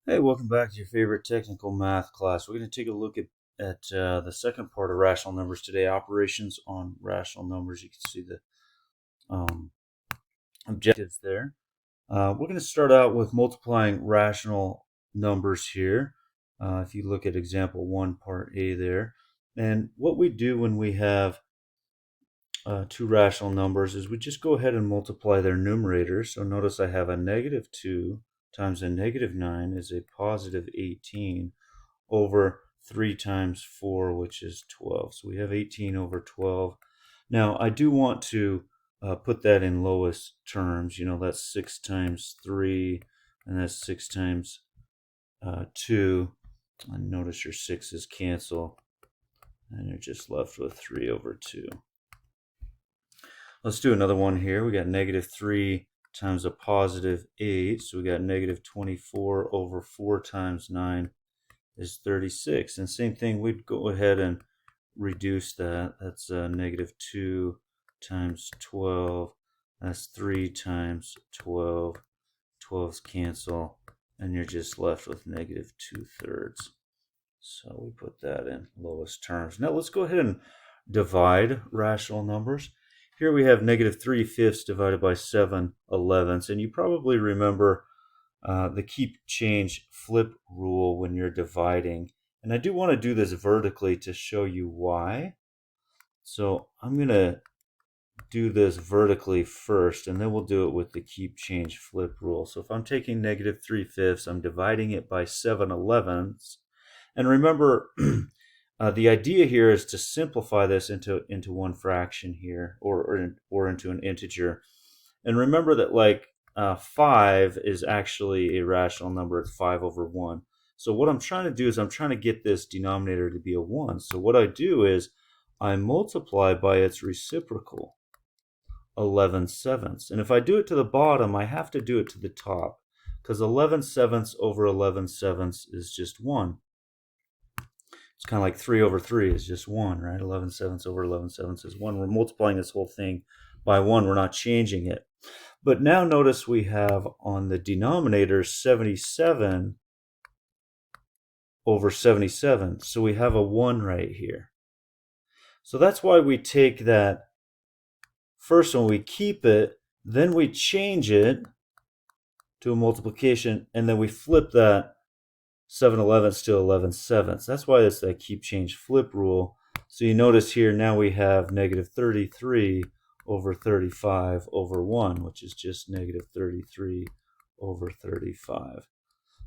Hey, welcome back to your favorite technical math class. We're going to take a look at the second part of rational numbers today, operations on rational numbers. You can see the um, objectives there. We're going to start out with multiplying rational numbers here. If you look at example 1, part A there. And what we do when we have two rational numbers is we just go ahead and multiply their numerators. So notice I have a negative 2 times a negative 9 is a positive 18 over 3 times 4, which is 12. So we have 18 over 12. Now, I do want to put that in lowest terms. You know, that's 6 times 3, and that's 6 times 2. And notice your 6's cancel, and you're just left with 3 over 2. Let's do another one here. We got negative 3 times a positive 8. So we got negative 24 over 4 times 9 is 36. And same thing, we'd go ahead and reduce that. That's negative 2 times 12. That's 3 times 12. 12's cancel. And you're just left with negative 2/3. So we put that in lowest terms. Now let's go ahead and divide rational numbers. Here we have negative 3/5 divided by 7/11. And you probably remember the keep change flip rule when you're dividing. And I do want to do this vertically to show you why. So I'm going to do this vertically first, and then we'll do it with the keep change flip rule. So if I'm taking negative 3/5, I'm dividing it by 7/11. And remember, the idea here is to simplify this into one fraction here, or into an integer. And remember that 5 is actually a rational number. It's 5 over 1. So what I'm trying to do is I'm trying to get this denominator to be a 1. So what I do is I multiply by its reciprocal, 11/7. And if I do it to the bottom, I have to do it to the top, because 11/7 over 11/7 is just 1. It's kind of like 3 over 3 is just 1, right? 11/7 over 11/7 is 1. We're multiplying this whole thing by 1. We're not changing it. But now notice we have on the denominator 77 over 77. So we have a 1 right here. So that's why we take that first one, we keep it, then we change it to a multiplication, and then we flip that 7/11 to 11/7. That's why it's that keep change flip rule. So you notice here now we have negative 33 over 35 over 1, which is just negative 33 over 35.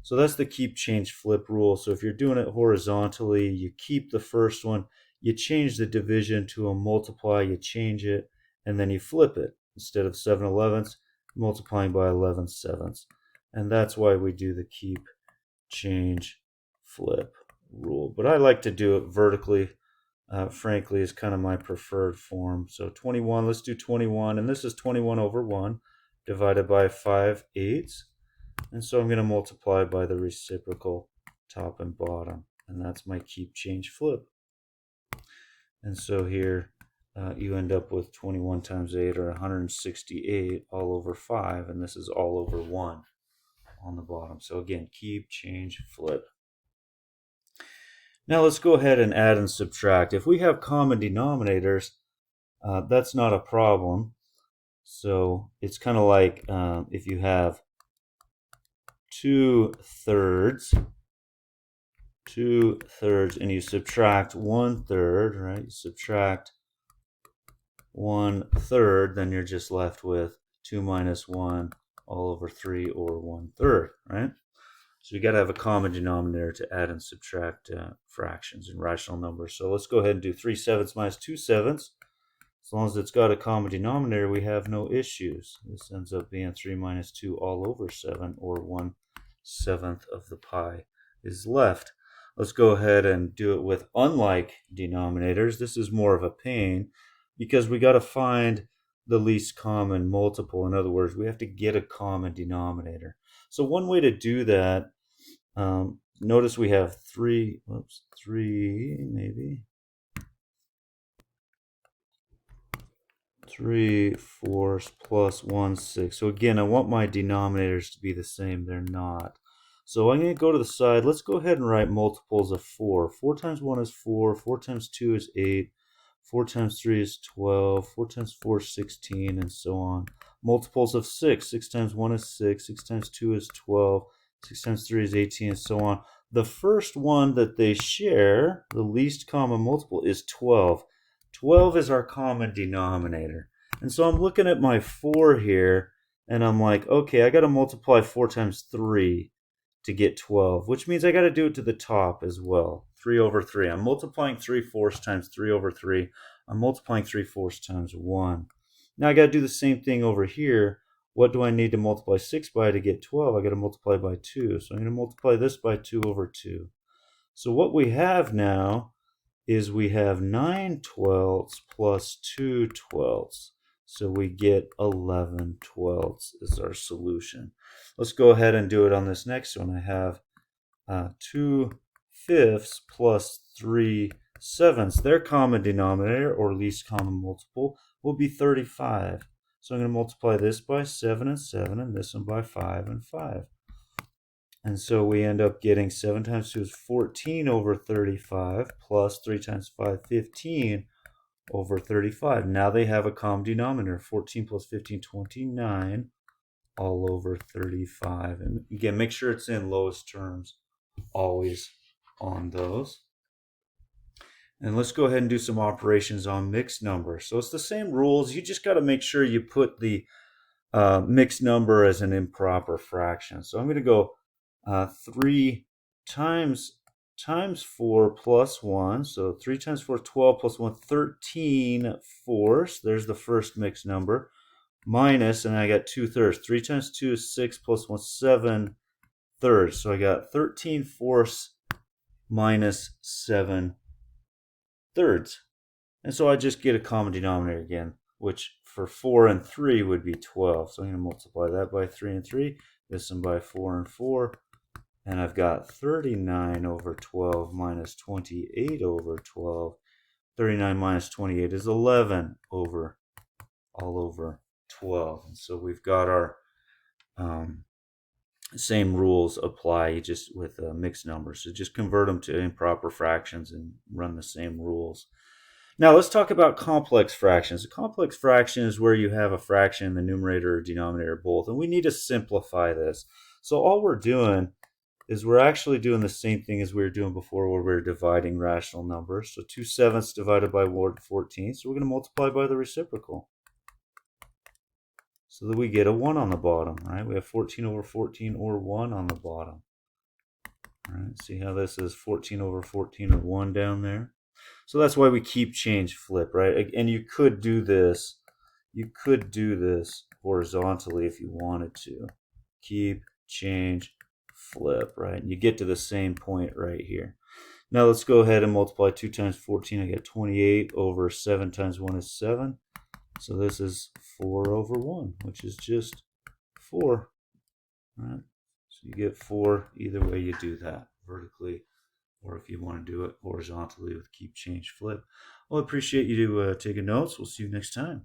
So that's the keep change flip rule. So if you're doing it horizontally, you keep the first one, you change the division to a multiply, you change it, and then you flip it. Instead of 7/11, multiplying by 11/7. And that's why we do the keep change flip rule. But I like to do it vertically. Frankly, is kind of my preferred form. So 21, let's do 21, and this is 21 over 1 divided by 5/8. And so I'm going to multiply by the reciprocal top and bottom, and that's my keep change flip. And so here you end up with 21 times 8, or 168, all over 5, and this is all over 1 on the bottom. So again, keep change flip. Now let's go ahead and add and subtract. If we have common denominators, that's not a problem. So it's kind of like if you have 2/3, and you subtract 1/3, right? You subtract 1/3, then you're just left with 2 minus 1 all over 3, or 1/3, right? So you got to have a common denominator to add and subtract fractions and rational numbers. So let's go ahead and do 3/7 minus 2/7. As long as it's got a common denominator, we have no issues. This ends up being 3 minus 2 all over 7, or 1/7 of the pi is left. Let's go ahead and do it with unlike denominators. This is more of a pain because we got to find the least common multiple. In other words, we have to get a common denominator. So one way to do that, notice we have 3, maybe. 3/4 plus 1/6. So again, I want my denominators to be the same. They're not. So I'm going to go to the side. Let's go ahead and write multiples of 4. 4 times 1 is 4. 4 times 2 is 8. 4 times 3 is 12. 4 times 4 is 16, and so on. Multiples of 6. 6 times 1 is 6. 6 times 2 is 12. 6 times 3 is 18, and so on. The first one that they share, the least common multiple, is 12. 12 is our common denominator. And so I'm looking at my 4 here, and I'm like, okay, I got to multiply 4 times 3 to get 12, which means I got to do it to the top as well. 3 over 3. I'm multiplying 3/4 times 3 over 3. I'm multiplying 3/4 times 1. Now I got to do the same thing over here. What do I need to multiply 6 by to get 12? I got to multiply by 2. So I'm going to multiply this by 2 over 2. So what we have now is we have 9/12 plus 2/12. So we get 11/12 is our solution. Let's go ahead and do it on this next one. I have 2/5 plus 3/7. Their common denominator, or least common multiple, will be 35. So I'm going to multiply this by 7 and 7, and this one by 5 and 5. And so we end up getting 7 times 2 is 14 over 35, plus 3 times 5, 15 over 35. Now they have a common denominator. 14 plus 15, 29, all over 35. And again, make sure it's in lowest terms always on those. And let's go ahead and do some operations on mixed numbers. So it's the same rules. You just got to make sure you put the mixed number as an improper fraction. So I'm going to go 3 times 4 plus 1. So 3 times 4, 12 plus 1, 13/4. There's the first mixed number. Minus, and I got 2/3. 3 times 2 is 6 plus 1, 7/3. So I got 13/4 minus 7/3. And so I just get a common denominator again, which for 4 and 3 would be 12. So I'm going to multiply that by 3 and 3, this one by 4 and 4. And I've got 39 over 12 minus 28 over 12. 39 minus 28 is 11 over all over 12. And so we've got our same rules apply just with mixed numbers. So just convert them to improper fractions and run the same rules. Now let's talk about complex fractions. A complex fraction is where you have a fraction in the numerator or denominator both. And we need to simplify this. So all we're doing is we're actually doing the same thing as we were doing before, where we're dividing rational numbers. So 2/7 divided by 1/14. So we're going to multiply by the reciprocal, so that we get a 1 on the bottom, right? We have 14 over 14 or 1 on the bottom. All right, see how this is 14 over 14 or 1 down there? So that's why we keep, change, flip, right? And you could do this. You could do this horizontally if you wanted to. Keep, change, flip, right? And you get to the same point right here. Now let's go ahead and multiply 2 times 14. I get 28 over 7 times 1 is 7. So this is 4 over 1, which is just 4. Right? So you get 4 either way you do that, vertically, or if you want to do it horizontally with keep, change, flip. Well, I appreciate you taking notes. We'll see you next time.